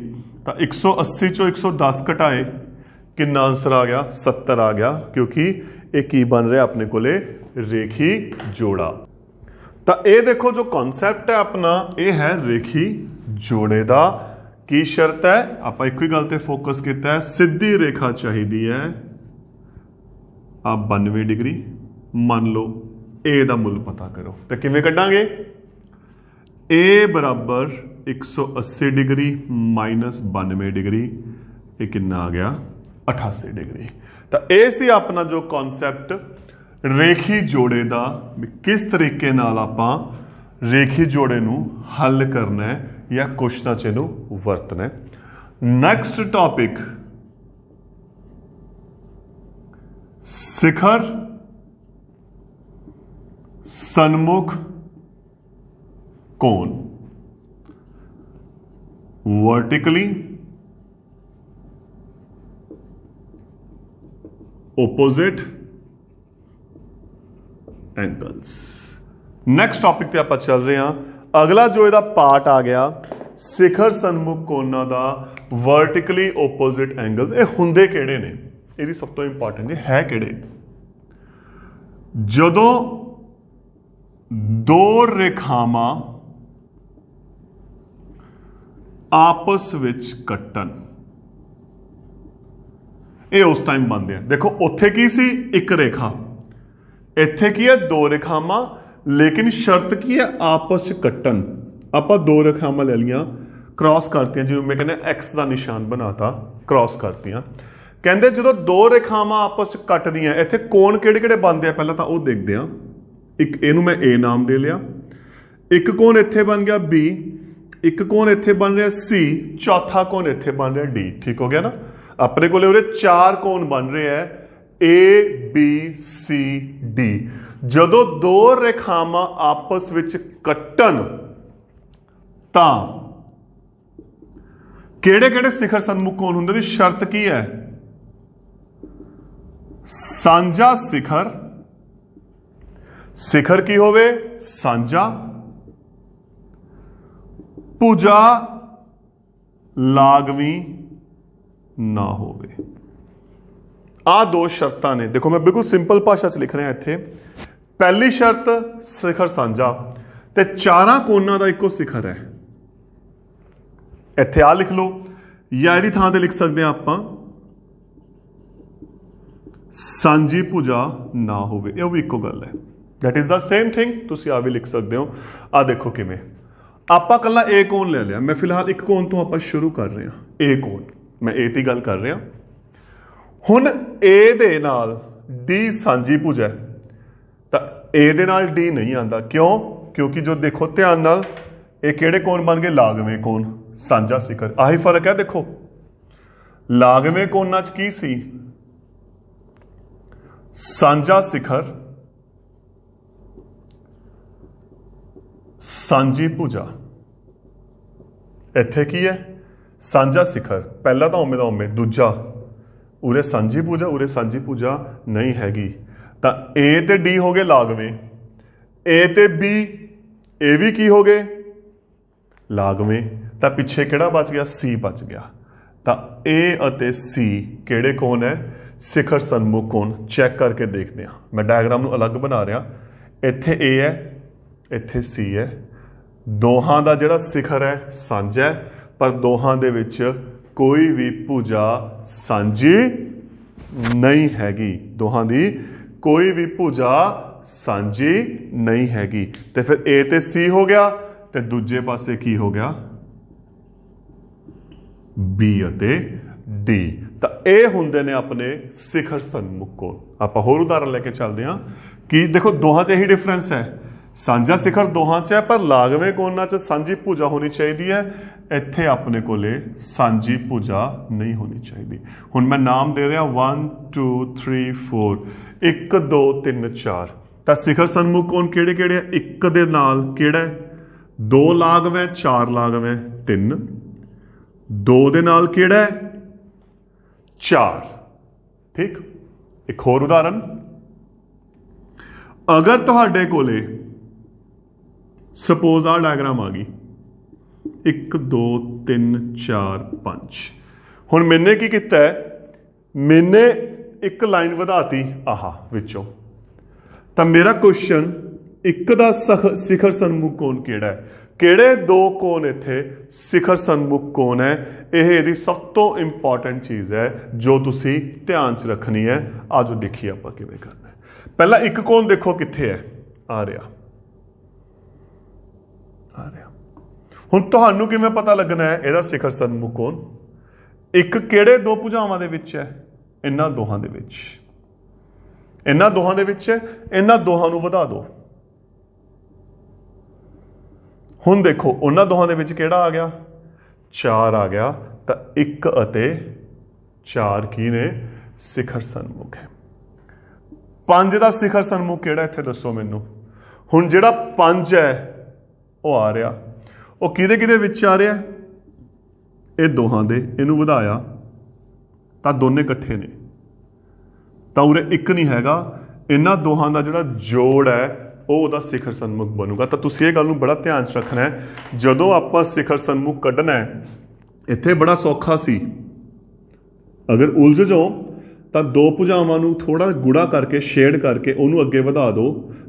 ਤਾਂ 180 ਚੋਂ 110 ਘਟਾਏ, ਕਿੰਨਾ ਆंसर ਆ ਗਿਆ, 70 ਆ ਗਿਆ। ਕਿਉਂਕਿ ਇਹ ਕੀ ਬਣ ਰਿਹਾ ਆਪਣੇ ਕੋਲੇ, ਰੇਖੀ ਜੋੜਾ। ਤਾਂ ਇਹ ਦੇਖੋ ਜੋ ਕਨਸੈਪਟ ਹੈ ਆਪਣਾ, ਇਹ ਹੈ ਰੇਖੀ ਜੋੜੇ ਦਾ। ਕੀ ਸ਼ਰਤ ਹੈ, ਆਪਾਂ ਇੱਕੋ ਹੀ ਗੱਲ ਤੇ ਫੋਕਸ ਕੀਤਾ ਹੈ। ਸਿੱਧੀ ਰੇਖਾ ਚਾਹੀਦੀ ਹੈ ਆ 92 ਡਿਗਰੀ। ਮੰਨ ਲਓ a ਦਾ ਮੁੱਲ ਪਤਾ ਕਰੋ। ਤਾਂ ਕਿਵੇਂ ਕੱਢਾਂਗੇ, a ਬਰਾਬਰ 180 ਡਿਗਰੀ ਮਾਈਨਸ 92 ਡਿਗਰੀ, ਇਹ ਕਿੰਨਾ ਆ ਗਿਆ, 88 ਡਿਗਰੀ। ਤਾਂ ਇਹ ਸੀ ਆਪਣਾ ਜੋ ਕਨਸੈਪਟ ਰੇਖੀ ਜੋੜੇ ਦਾ, ਕਿਸ ਤਰੀਕੇ ਨਾਲ ਆਪਾਂ ਰੇਖੀ ਜੋੜੇ ਨੂੰ ਹੱਲ ਕਰਨਾ ਹੈ ਜਾਂ ਕੁਐਸਚਨਾਂ 'ਚ ਇਹਨੂੰ ਵਰਤਣਾ ਹੈ। ਨੈਕਸਟ ਟੌਪਿਕ, ਸਿਖਰ ਸਨਮੁਖ ਕੋਣ, vertically opposite angles। Next topic ਤੇ ਆਪਾਂ ਚੱਲ ਰਹੇ ਹਾਂ। ਅਗਲਾ ਜੋ ਇਹਦਾ ਪਾਰਟ ਆ ਗਿਆ, ਸਿਖਰ ਸਨਮੁਖ ਕੋਣਾਂ ਦਾ ਵਰਟੀਕਲੀ opposite angles। ਇਹ ਹੁੰਦੇ ਕਿਹੜੇ ਨੇ, ਇਹਦੀ ਸਭ ਤੋਂ ਇੰਪੋਰਟੈਂਟ ਹੈ ਕਿਹੜੇ, ਜਦੋਂ ਦੋ ਰੇਖਾਵਾਂ ਆਪਸ ਵਿੱਚ ਕੱਟਣ, ਇਹ ਉਸ ਟਾਈਮ ਬਣਦੇ ਆ। ਦੇਖੋ ਉੱਥੇ ਕੀ ਸੀ, ਇੱਕ ਰੇਖਾ, ਇੱਥੇ ਕੀ ਹੈ, ਦੋ ਰੇਖਾਵਾਂ। ਲੇਕਿਨ ਸ਼ਰਤ ਕੀ ਹੈ, ਆਪਸ ਚ ਕੱਟਣ। ਆਪਾਂ ਦੋ ਰੇਖਾਵਾਂ ਲੈ ਲਈਆਂ, ਕ੍ਰਾਸ ਕਰਤੀਆਂ, ਜਿਵੇਂ ਮੈਂ ਕਹਿੰਦਾ ਐਕਸ ਦਾ ਨਿਸ਼ਾਨ ਬਣਾਤਾ, ਕ੍ਰਾਸ ਕਰਤੀਆਂ। ਕਹਿੰਦੇ ਜਦੋਂ ਦੋ ਰੇਖਾਵਾਂ ਆਪਸ ਚ ਕੱਟਦੀਆਂ, ਇੱਥੇ ਕੋਣ ਕਿਹੜੇ ਕਿਹੜੇ ਬਣਦੇ ਆ ਪਹਿਲਾਂ ਤਾਂ ਉਹ ਦੇਖਦੇ ਆ। ਇੱਕ ਇਹਨੂੰ ਮੈਂ A ਨਾਮ ਦੇ ਲਿਆ, एक कोण इत्थे बन गया बी, एक कोण इत्थे बन रहा सी, चौथा कोण इत्थे बन रहा डी। ठीक हो गया ना। अपने को उरे 4 कोण बन रहे हैं ए बी सी डी। जदों दो रेखावां आपस विच कट्टन तां किहड़े किहड़े शिखर सन्मुख कोण हुंदे? दी शर्त की है? सांझा शिखर, शिखर की होवे सांझा, भुजा लागवी ना होवे। आ दो शर्तां ने। देखो मैं बिल्कुल सिंपल भाषा च लिख रहा इत्थे। पहली शर्त शिखर सांझा ते चारां कोणां दा इक्को शिखर है। इत्थे आ लिख लो या इहदी थां ते लिख सकते हैं आपां सांझी भुजा ना होवे। यह भी इक्को गल है। That is the same thing. तुसीं आ भी लिख सकते हो। आ देखो किवें आपां कल्ला ए कोण ले लिया। मैं फिलहाल एक कोण तो आपां शुरू कर रहे हैं। ए कोण मैं ए दी गल कर रहा। हुण ए दे नाल डी सांझी भुजा है तां ए दे नाल डी नहीं आंदा। क्यों? क्योंकि जो देखो ध्यान नाल ये किहड़े कोण बन गए? लागवें कोण, सांझा शिखर। आही फर्क है। देखो लागवें कोणां च की सी? सांझा शिखर, सांझी भुजा। इत्थे की है? सांझा शिखर। पहला तो उम्मे दा उम्मे, दूजा उरे सांझी भुजा, उरे सांझी भुजा नहीं हैगी। तां ए ते डी हो गए लागवें, ए ते बी ए भी की हो गए लागवें। तां पिछे किहड़ा बच गया? सी बच गया। तां ए अते सी किहड़े कोण है? शिखर सन्मुख कोण। चैक करके देखते हैं। मैं डायग्राम नूं अलग बना रहा। इत्थे ए है, इत्थे सी है। दोहां दा जिहड़ा शिखर है सांझा है, पर दोहां दे विच कोई भी भुजा सांझी नहीं हैगी। दोहां दी कोई भी भुजा सांझी नहीं हैगी। ते फिर ए ते सी हो गया ते दूजे पासे की हो गया? बी अते डी। ਤਾਂ ਇਹ ਹੁੰਦੇ ਨੇ ਆਪਣੇ ਸਿਖਰ ਸਨਮੁਖ ਕੋਣ। ਆਪਾਂ ਹੋਰ ਉਦਾਹਰਨ ਲੈ ਕੇ ਚੱਲਦੇ ਹਾਂ ਕਿ ਦੇਖੋ ਦੋਹਾਂ 'ਚ ਇਹੀ ਡਿਫਰੈਂਸ ਹੈ। ਸਾਂਝਾ ਸਿਖਰ ਦੋਹਾਂ 'ਚ ਹੈ, ਪਰ ਲਾਗਵੇਂ ਕੋਣਾਂ 'ਚ ਸਾਂਝੀ ਭੁਜਾ ਹੋਣੀ ਚਾਹੀਦੀ ਹੈ। ਇੱਥੇ ਆਪਣੇ ਕੋਲੇ ਸਾਂਝੀ ਭੁਜਾ ਨਹੀਂ ਹੋਣੀ ਚਾਹੀਦੀ। ਹੁਣ ਮੈਂ ਨਾਮ ਦੇ ਰਿਹਾ 1 2 3 4 1 2 3 4। ਤਾਂ ਸਿਖਰ ਸਨਮੁਖ ਕੋਣ ਕਿਹੜੇ ਕਿਹੜੇ ਆ? ਇੱਕ ਦੇ ਨਾਲ ਕਿਹੜਾ? 2 ਲਾਗਵੇਂ, 4 ਲਾਗਵੇਂ, 3। 2 ਦੇ ਨਾਲ ਕਿਹੜਾ? 4। ठीक। एक होर उदाहरण, अगर तुहाडे कोले सपोज आ डायग्राम आ गई 1 2 3 4 5। हुण मैंने की किया है? मैंने एक लाइन वधाती आह विचों। तो मेरा क्वेश्चन एक दा शिखर सन्मुख कोण किहड़ा है? किहड़े 2 कोण इत्थे शिखर सन्मुख कोण है? यह इहदी सब तो इंपॉर्टेंट चीज़ है जो तुसी ध्यान च रखनी है। आज देखिए आपां किवें करना है। पहला एक कोण देखो कित्थे है? आ रहा, आ रहा। हुण तुहानूं किवें पता लगना है इहदा शिखर सन्मुख कोण? एक किहड़े 2 भुजावां दे विच है? इन्हां दोहां दे विच। इन्हां दोहां दे विच है। इन्हां दोहां नूं वधा दो। हुण देखो उन्हां दोहां दे विच किहड़ा आ गया? 4 आ गया। तो 1 अते 4 की ने? शिखर सन्मुख है। 5 का शिखर सन्मुख किहड़ा इत्थे दसो मैनूं। हुण जिहड़ा 5 है वो आ रहा, वो किहदे किहदे विच आ रहा? ये दोहां दे। इहनूं वधाया तां दोने इकट्ठे ने, तां उरे एक नहीं हैगा। इन्हां दोहां दा जिहड़ा जोड़ है वो शिखर सन्मुख बनूगा। तो तुसीं इह गल नूं बड़ा ध्यान च रखना है। जदों आपां शिखर सन्मुख कड्ढना है, इत्थे बड़ा सौखा सी। अगर उलझ जाओ तो 2 भुजावां नूं थोड़ा गुड़ा करके शेड करके उहनूं अगे वधा दो,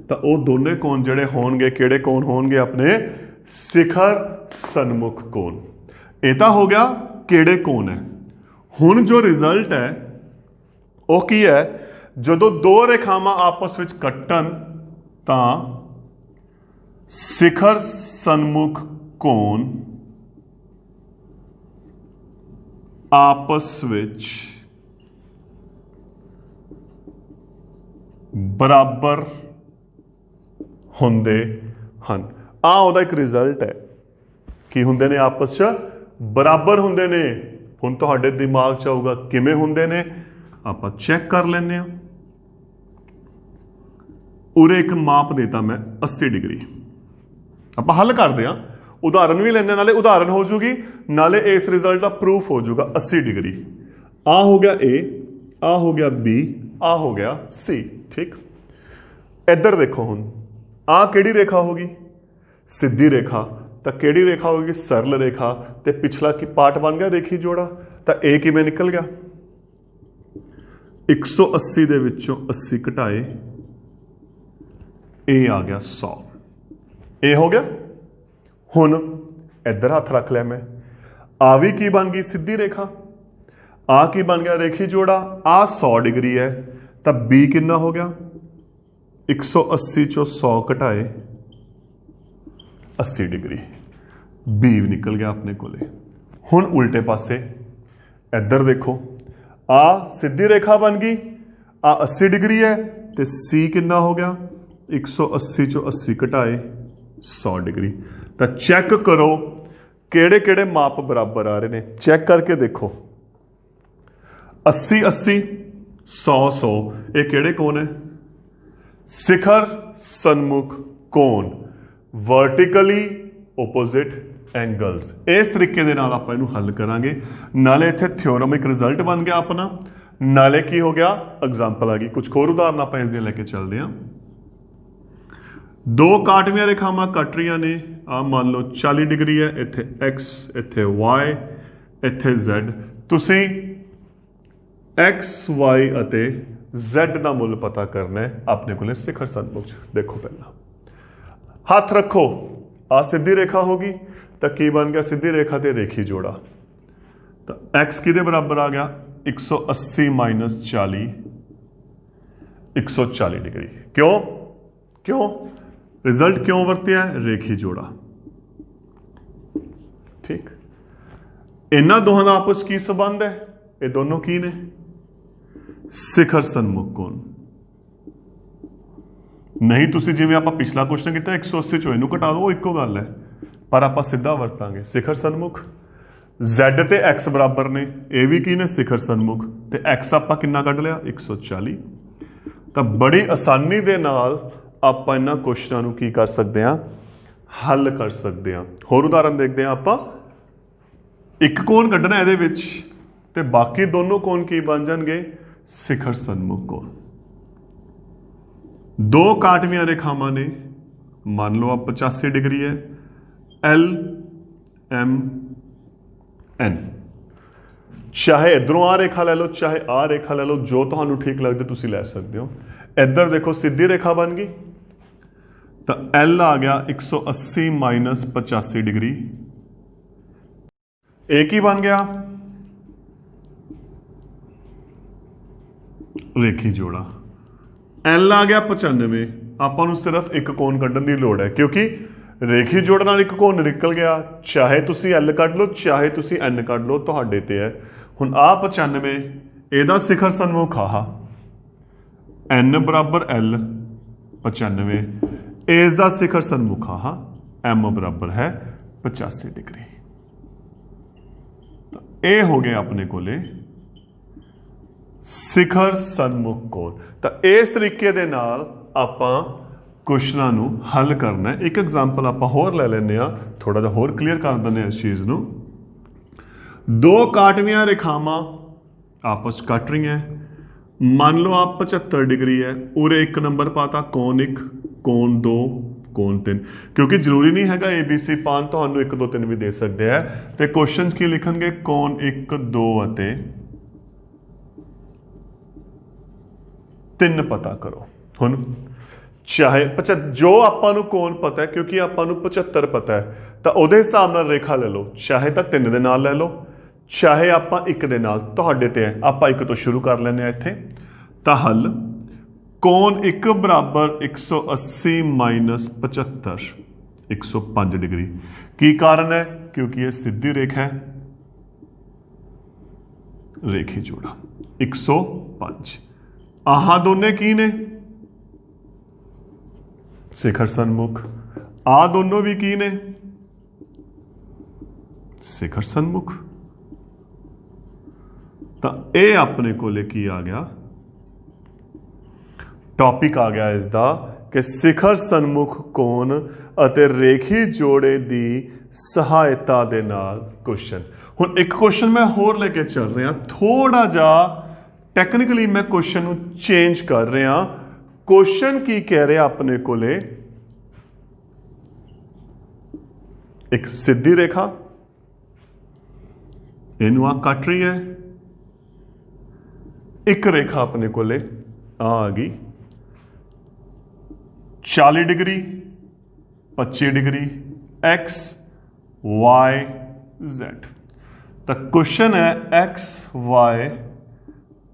तो वो दोने कोण जिहड़े होणगे किहड़े कोण होणगे? अपने शिखर सन्मुख कोण। इह तां हो गया किहड़े कोण है। हुण जो रिजल्ट है वो की है? जदों 2 रेखावां आपस विच कट्टन तां शिखर सन्मुख कोण आपस विच बराबर हुंदे हन। ਆ ਉਹਦਾ ਇੱਕ ਰਿਜ਼ਲਟ ਹੈ ਕੀ ਹੁੰਦੇ ਨੇ ਆਪਸ 'ਚ ਬਰਾਬਰ ਹੁੰਦੇ ਨੇ। ਹੁਣ ਤੁਹਾਡੇ ਦਿਮਾਗ 'ਚ ਆਊਗਾ ਕਿਵੇਂ ਹੁੰਦੇ ਨੇ, ਆਪਾਂ ਚੈੱਕ ਕਰ ਲੈਂਦੇ ਹਾਂ। ਉਰੇ ਇੱਕ ਮਾਪ ਦੇਤਾ ਮੈਂ 80 ਡਿਗਰੀ, ਆਪਾਂ ਹੱਲ ਕਰਦੇ ਹਾਂ, ਉਦਾਹਰਨ ਵੀ ਲੈਣੇ, ਨਾਲੇ ਉਦਾਹਰਨ ਹੋ ਜੂਗੀ, ਨਾਲੇ ਇਸ ਰਿਜ਼ਲਟ ਦਾ ਪ੍ਰੂਫ ਹੋ ਜਾਊਗਾ। 80 ਡਿਗਰੀ ਆ ਹੋ ਗਿਆ A, ਆ ਹੋ ਗਿਆ B, ਆ ਹੋ ਗਿਆ C। ਠੀਕ, ਇੱਧਰ ਦੇਖੋ ਹੁਣ ਆ ਕਿਹੜੀ ਰੇਖਾ ਹੋਗੀ, ਸਿੱਧੀ ਰੇਖਾ। ਤਾਂ ਕਿਹੜੀ ਰੇਖਾ ਹੋਗੀ, ਸਰਲ ਰੇਖਾ। ਤੇ ਪਿਛਲਾ ਕੀ ਪਾਰਟ ਬਣ ਗਿਆ ਰੇਖੀ ਜੋੜਾ। ਤਾਂ A ਕਿਵੇਂ ਨਿਕਲ ਗਿਆ, 180 ਦੇ ਵਿੱਚੋਂ 80 ਘਟਾਏ, A ਆ ਗਿਆ 100। A ਹੋ ਗਿਆ। ਹੁਣ ਇੱਧਰ ਹੱਥ ਰੱਖ ਲਿਆ ਮੈਂ, ਆ ਵੀ ਕੀ ਬਣ ਗਈ, ਸਿੱਧੀ ਰੇਖਾ। ਆ ਕੀ ਬਣ ਗਿਆ, ਰੇਖੀ ਜੋੜਾ। ਆ 100 ਡਿਗਰੀ ਹੈ, ਤਾਂ B ਕਿੰਨਾ ਹੋ ਗਿਆ, 180 ਚੋਂ 100 ਘਟਾਏ 80 ਡਿਗਰੀ। B ਵੀ ਨਿਕਲ ਗਿਆ ਆਪਣੇ ਕੋਲੇ। ਹੁਣ ਉਲਟੇ ਪਾਸੇ ਇੱਧਰ ਦੇਖੋ, ਆ ਸਿੱਧੀ ਰੇਖਾ ਬਣ ਗਈ, ਆ 80 ਡਿਗਰੀ ਹੈ, ਤੇ C ਕਿੰਨਾ ਹੋ ਗਿਆ, 180 ਚੋਂ 80 ਘਟਾਏ 100 ਡਿਗਰੀ। ਤਾਂ ਚੈੱਕ ਕਰੋ ਕਿਹੜੇ ਕਿਹੜੇ ਮਾਪ ਬਰਾਬਰ ਆ ਰਹੇ ਨੇ, ਚੈੱਕ ਕਰਕੇ ਦੇਖੋ। 80 80, 100 100, ਇਹ ਕਿਹੜੇ ਕੋਣ ਹੈ, ਸਿਖਰ ਸਨਮੁਖ ਕੋਣ, ਵਰਟੀਕਲੀ ਓਪੋਜ਼ਿਟ ਐਂਗਲਸ। ਇਸ ਤਰੀਕੇ ਦੇ ਨਾਲ ਆਪਾਂ ਇਹਨੂੰ ਹੱਲ ਕਰਾਂਗੇ। ਨਾਲੇ ਇੱਥੇ ਥਿਓਰਮ ਇੱਕ ਰਿਜ਼ਲਟ ਬਣ ਗਿਆ ਆਪਣਾ, ਨਾਲੇ ਕੀ ਹੋ ਗਿਆ, ਐਗਜ਼ਾਮਪਲ ਆ ਗਈ। ਕੁਝ ਹੋਰ ਉਦਾਹਰਨ ਆਪਾਂ ਇਸ ਦੀਆਂ ਲੈ ਕੇ ਚੱਲਦੇ ਹਾਂ। ਦੋ ਕਾਟਵੀਆਂ ਰੇਖਾਵਾਂ ਕੱਟ ਰਹੀਆਂ ਨੇ, ਆ ਮੰਨ ਲਓ 40 ਡਿਗਰੀ ਹੈ, ਇੱਥੇ x, ਇੱਥੇ y, ਇੱਥੇ z। ਤੁਸੀਂ x, y ਅਤੇ z ਦਾ ਮੁੱਲ ਪਤਾ ਕਰਨਾ ਹੈ ਆਪਣੇ ਕੋਲੇ ਸਿਖਰ ਸਨਮੁਖ। ਦੇਖੋ ਪਹਿਲਾਂ ਹੱਥ ਰੱਖੋ, ਆ ਸਿੱਧੀ ਰੇਖਾ ਹੋਗੀ, ਤਾਂ ਕੀ ਬਣ ਗਿਆ, ਸਿੱਧੀ ਰੇਖਾ ਤੇ ਰੇਖੀ ਜੋੜਾ। ਤਾਂ x ਕਿਹਦੇ ਬਰਾਬਰ ਆ ਗਿਆ, 180 ਮਾਈਨਸ 40, 140 ਡਿਗਰੀ। ਕਿਉਂ ਕਿਉਂ ਰਿਜ਼ਲਟ ਕਿਉਂ ਵਰਤਿਆ, ਰੇਖੀ ਜੋੜਾ। ਠੀਕ, ਇਹਨਾਂ ਦੋਹਾਂ ਦਾ ਆਪਸ ਕੀ ਸੰਬੰਧ ਹੈ, ਇਹ ਦੋਨੋਂ ਕੀ ਨੇ, ਸਿਖਰ ਸਨਮੁਖ ਕੋਣ। ਨਹੀਂ ਤੁਸੀਂ ਜਿਵੇਂ ਆਪਾਂ ਪਿਛਲਾ ਕੁਐਸਚਨ ਕੀਤਾ 180 ਚੋਂ ਇਹਨੂੰ ਘਟਾ ਦਿਓ, ਇੱਕੋ ਗੱਲ ਹੈ, ਪਰ ਆਪਾਂ ਸਿੱਧਾ ਵਰਤਾਂਗੇ ਸਿਖਰ ਸਨਮੁਖ। Z ਤੇ X ਬਰਾਬਰ ਨੇ, ਇਹ ਵੀ ਕੀ ਨੇ, ਸਿਖਰ ਸਨਮੁਖ। ਤੇ X ਆਪਾਂ ਕਿੰਨਾ ਕੱਢ ਲਿਆ, 140। ਤਾਂ ਬੜੀ ਆਸਾਨੀ ਦੇ ਨਾਲ ਆਪਾਂ ਇਹਨਾਂ ਕੁਐਸਚਨਾਂ ਨੂੰ ਕੀ ਕਰ ਸਕਦੇ ਹਾਂ, ਹੱਲ ਕਰ ਸਕਦੇ ਹਾਂ। ਹੋਰ ਉਦਾਹਰਨ ਦੇਖਦੇ ਹਾਂ ਆਪਾਂ। ਇੱਕ ਕੋਣ ਕੱਢਣਾ ਇਹਦੇ ਵਿੱਚ, ਤੇ ਬਾਕੀ ਦੋਨੋਂ ਕੋਣ ਕੀ ਬਣ ਜਾਣਗੇ, ਸਿਖਰ ਸਨਮੁਖ ਕੋਣ। ਦੋ ਕਾਟਵੀਆਂ ਰੇਖਾਵਾਂ ਨੇ, ਮੰਨ ਲਓ ਆ 85 ਡਿਗਰੀ ਹੈ, L M N। ਚਾਹੇ ਇਧਰੋਂ ਆ ਰੇਖਾ ਲੈ ਲਓ, ਚਾਹੇ ਆ ਰੇਖਾ ਲੈ ਲਓ, ਜੋ ਤੁਹਾਨੂੰ ਠੀਕ ਲੱਗਦਾ ਤੁਸੀਂ ਲੈ ਸਕਦੇ ਹੋ। ਇੱਧਰ ਦੇਖੋ ਸਿੱਧੀ ਰੇਖਾ ਬਣ ਗਈ, ਤਾਂ L ਆ ਗਿਆ 180 ਮਾਈਨਸ 85 ਡਿਗਰੀ। ਇਹ ਕੀ ਬਣ ਗਿਆ, ਰੇਖੀ ਜੋੜਾ। L ਆ ਗਿਆ 95। ਆਪਾਂ ਨੂੰ ਸਿਰਫ ਇੱਕ ਕੋਣ ਕੱਢਣ ਦੀ ਲੋੜ ਹੈ, ਕਿਉਂਕਿ ਰੇਖੀ ਜੋੜ ਨਾਲ ਇੱਕ ਕੋਣ ਨਿਕਲ ਗਿਆ। ਚਾਹੇ ਤੁਸੀਂ L ਕੱਢ ਲਓ, ਚਾਹੇ ਤੁਸੀਂ N ਕੱਢ ਲਓ, ਤੁਹਾਡੇ ਤੇ ਹੈ। ਹੁਣ ਆ 95, ਇਹਦਾ ਸਿਖਰ ਸਨਮੁਖ ਆ, N ਬਰਾਬਰ L 95, ਇਸ ਦਾ ਸਿਖਰ ਸਨਮੁਖ ਆ M ਬਰਾਬਰ ਹੈ 85 ਡਿਗਰੀ। ਤਾਂ ਇਹ ਹੋ ਗਿਆ ਆਪਣੇ ਕੋਲੇ ਸਿਖਰ ਸਨਮੁਖ ਕੋਣ। ਤਾਂ ਇਸ ਤਰੀਕੇ ਦੇ ਨਾਲ ਆਪਾਂ ਕੁਐਸਚਨਾਂ ਨੂੰ ਹੱਲ ਕਰਨਾ ਹੈ। ਇੱਕ ਐਗਜ਼ਾਮਪਲ ਆਪਾਂ ਹੋਰ ਲੈ ਲੈਂਦੇ ਹਾਂ, ਥੋੜਾ ਜਿਹਾ ਹੋਰ ਕਲੀਅਰ ਕਰ ਦਿੰਦੇ ਹਾਂ ਇਸ ਚੀਜ਼ ਨੂੰ। ਦੋ ਕਾਟਵੀਆਂ ਰੇਖਾਵਾਂ ਆਪਸ ਕੱਟ ਰਹੀਆਂ, ਮੰਨ ਲਓ ਆਪ 75 ਡਿਗਰੀ ਹੈ, ਉਰੇ ਇੱਕ ਨੰਬਰ ਪਾਤਾ, ਕੋਣ 1, ਕੋਣ 2, ਕੋਣ 3। ਕਿਉਂਕਿ ਜ਼ਰੂਰੀ ਨਹੀਂ ਹੈਗਾ ABC ਪਾਣ, ਤੁਹਾਨੂੰ 1 2 3 ਵੀ ਦੇ ਸਕਦੇ ਆ। ਤੇ ਕੁਐਸਚਨਸ ਕੀ ਲਿਖਣਗੇ, ਕੋਣ 1 2 ਅਤੇ 3 ਪਤਾ ਕਰੋ। ਹੁਣ ਚਾਹੇ ਜੋ ਆਪਾਂ ਨੂੰ ਕੋਣ ਪਤਾ ਹੈ, ਕਿਉਂਕਿ ਆਪਾਂ ਨੂੰ 75 ਪਤਾ ਹੈ, ਤਾਂ ਉਹਦੇ ਹਿਸਾਬ ਨਾਲ ਰੇਖਾ ਲੈ ਲਓ। ਚਾਹੇ ਤਾਂ 3 ਦੇ ਨਾਲ ਲੈ ਲਓ, ਚਾਹੇ ਆਪਾਂ 1 ਦੇ ਨਾਲ, ਤੁਹਾਡੇ ਤੇ ਹੈ। ਆਪਾਂ 1 ਤੋਂ ਸ਼ੁਰੂ ਕਰ ਲੈਂਦੇ ਹਾਂ ਇੱਥੇ। ਤਾਂ ਹੱਲ, ਕੋਣ 1 ਬਰਾਬਰ 180 ਮਾਈਨਸ 75, 105 ਡਿਗਰੀ। ਕੀ ਕਾਰਨ ਹੈ, ਕਿਉਂਕਿ ਇਹ ਸਿੱਧੀ ਰੇਖਾ ਹੈ, ਰੇਖੀ ਜੋੜਾ 105। ਆਹ ਦੋਨੇ ਕੀ ਨੇ, ਸਿਖਰ ਸਨਮੁਖ। ਆ ਦੋनों भी की ने ਸਿਖਰ ਸਨਮੁਖ। ਤਾਂ ਇਹ ਆਪਣੇ ਕੋਲੇ ਕੀ ਆ ਗਿਆ, ਟੌਪਿਕ ਆ ਗਿਆ ਇਸ ਦਾ ਕਿ ਸਿਖਰ ਸਨਮੁਖ ਕੋਣ ਅਤੇ ਰੇਖੀ ਜੋੜੇ ਦੀ ਸਹਾਇਤਾ ਦੇ ਨਾਲ ਕੁਐਸਚਨ। ਹੁਣ ਇੱਕ ਕੁਐਸਚਨ ਮੈਂ ਹੋਰ ਲੈ ਕੇ ਚੱਲ ਰਿਹਾ, ਥੋੜਾ ਜਿਹਾ ਟੈਕਨੀਕਲੀ ਮੈਂ ਕੁਐਸਚਨ ਨੂੰ ਚੇਂਜ ਕਰ ਰਿਹਾ। ਕੁਐਸਚਨ ਕੀ ਕਹਿ ਰਿਹਾ ਆਪਣੇ ਕੋਲੇ, ਇੱਕ ਸਿੱਧੀ ਰੇਖਾ ਇਹਨੂੰ ਆ ਕੱਟ ਰਹੀ ਹੈ, ਇੱਕ ਰੇਖਾ ਆਪਣੇ ਕੋਲੇ ਆ ਗਈ 40 degree 25 degree X Y Z. ਤਾਂ ਕੁਐਸਚਨ ਹੈ एक्स वाई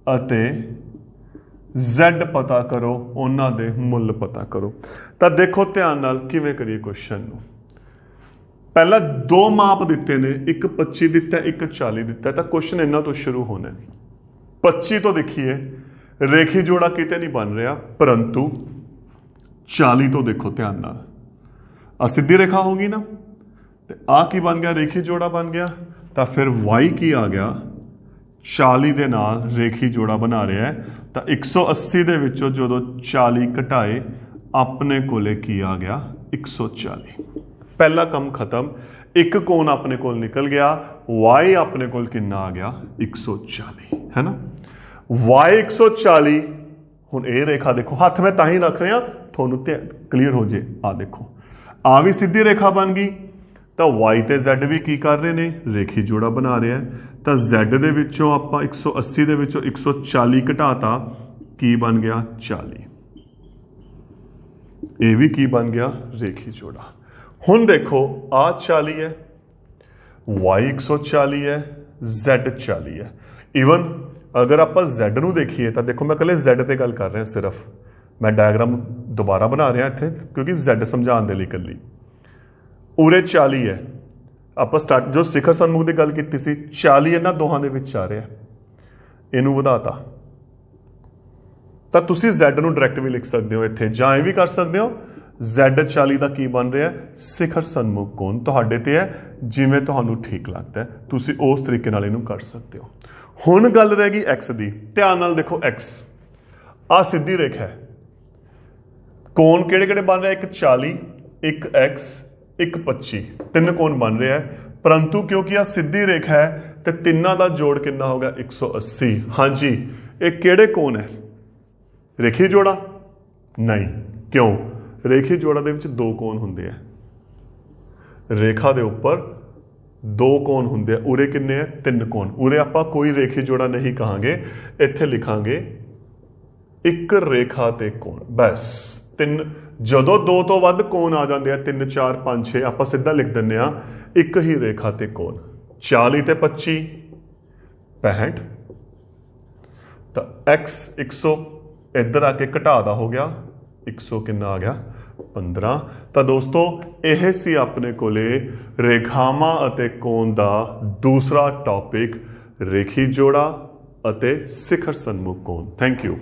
ਅਤੇ z ਪਤਾ ਕਰੋ, ਉਹਨਾਂ ਦੇ ਮੁੱਲ ਪਤਾ ਕਰੋ। ਤਾਂ ਦੇਖੋ ਧਿਆਨ ਨਾਲ ਕਿਵੇਂ ਕਰੀਏ ਕੁਐਸਚਨ ਨੂੰ। ਪਹਿਲਾਂ ਦੋ ਮਾਪ ਦਿੱਤੇ ਨੇ, ਇੱਕ 25 ਦਿੱਤਾ ਇੱਕ 40 ਦਿੱਤਾ। ਤਾਂ ਕੁਐਸਚਨ ਇਹਨਾਂ ਤੋਂ ਸ਼ੁਰੂ ਹੋਣਾ ਹੈ। 25 ਤੋਂ ਦੇਖੀਏ ਰੇਖੀ ਜੋੜਾ ਕਿਤੇ ਨਹੀਂ ਬਣ ਰਿਹਾ, परंतु 40 ਤੋਂ ਦੇਖੋ ਧਿਆਨ ਨਾਲ, ਆ ਸਿੱਧੀ ਰੇਖਾ ਹੋਗੀ ਨਾ, ਤੇ ਆ ਕੀ ਬਣ ਗਿਆ, ਰੇਖੀ ਜੋੜਾ ਬਣ ਗਿਆ। ਤਾਂ ਫਿਰ y ਕੀ ਆ ਗਿਆ, 40 ਦੇ ਨਾਲ ਰੇਖੀ ਜੋੜਾ ਬਣਾ ਰਿਹਾ ਹੈ। ਤਾਂ 180 ਦੇ ਵਿੱਚੋਂ ਜਦੋਂ 40 ਘਟਾਏ ਆਪਣੇ ਕੋਲੇ ਕੀ ਆ ਗਿਆ, 140। ਪਹਿਲਾ ਕੰਮ ਖਤਮ, ਇੱਕ ਕੋਣ ਆਪਣੇ ਕੋਲ ਨਿਕਲ ਗਿਆ। y ਆਪਣੇ ਕੋਲ ਕਿੰਨਾ ਆ ਗਿਆ, 140 ਹੈ ਨਾ। y 140। ਹੁਣ ਇਹ ਰੇਖਾ ਦੇਖੋ, ਹੱਥ ਮੈਂ ਤਾਂ ਹੀ ਰੱਖ ਰਿਹਾ ਤੁਹਾਨੂੰ ਤੇ ਕਲੀਅਰ ਹੋ ਜੇ। ਆ ਦੇਖੋ ਆ ਵੀ ਸਿੱਧੀ ਰੇਖਾ ਬਣ ਗਈ। ਤਾਂ y ਤੇ z ਵੀ ਕੀ ਕਰ ਰਹੇ ਨੇ, ਰੇਖੀ ਜੋੜਾ ਬਣਾ ਰਿਹਾ। ਤਾਂ z ਦੇ ਵਿੱਚੋਂ ਆਪਾਂ 180 ਦੇ ਵਿੱਚੋਂ 140 ਘਟਾਤਾ, ਕੀ ਬਣ ਗਿਆ, 40। ਇਹ ਵੀ ਕੀ ਬਣ ਗਿਆ, ਰੇਖੀ ਜੋੜਾ। ਹੁਣ ਦੇਖੋ ਆ 40 ਹੈ, y 140 ਹੈ, z 40 ਹੈ। ਈਵਨ ਅਗਰ ਆਪਾਂ z ਨੂੰ ਦੇਖੀਏ ਤਾਂ ਦੇਖੋ ਮੈਂ ਕੱਲੇ z ਤੇ ਗੱਲ ਕਰ ਰਿਹਾ, ਸਿਰਫ मैं डायग्राम दोबारा बना रहा इत्थे क्योंकि z समझाने के लिए कली। उरे 40 है, आप स्टार्ट जो शिखर सन्मुख की गल की सी, 40 इन्हां दोहां दे विच आ रहा, इनू वधाता। तां तुसीं z नूं डायरैक्ट भी लिख सकते हो इत्थे, जां इह भी कर सकते हो z 40 का की बन रहा है, शिखर सन्मुख कोण। तुहाडे ते है, जिवें तुहानूं ठीक लगता है तुसीं उस तरीके नाल इहनूं कर सकते हो। हुण गल रह गई x दी। ध्यान नाल देखो, x आ सीधी रेखा है, कोण किहड़े किहड़े बन रहा है, एक 40 एक x एक 25, तीन कोण बन रहा है। परंतु क्योंकि आ सीधी रेखा है तो तिन्ना का जोड़ कितना हो गया, 180। हाँ जी, ये किहड़े कोण है, रेखी जोड़ा नहीं, क्यों, रेखी जोड़ा दे विच दो कोण हुंदे आ, रेखा दे उपर दो कोण हुंदे आ। उरे किन्ने है, तीन कोण। उरे आपां कोई रेखी जोड़ा नहीं कहांगे, इत्थे लिखांगे एक रेखा ते कोण, बस। तीन जदों दो तो वध कोण आ जाते हैं, 3 4 5 6, आप सीधा लिख दें एक ही रेखा ते कोण। 40 ते 25 65। तो x 100 इधर आके घटा दा हो गया, 100 कितना आ गया, 15। तो दोस्तों यह सी अपने कोले रेखावां अते कोण दा दूसरा टॉपिक, रेखी जोड़ा अते शिखर सन्मुख कोण। Thank you.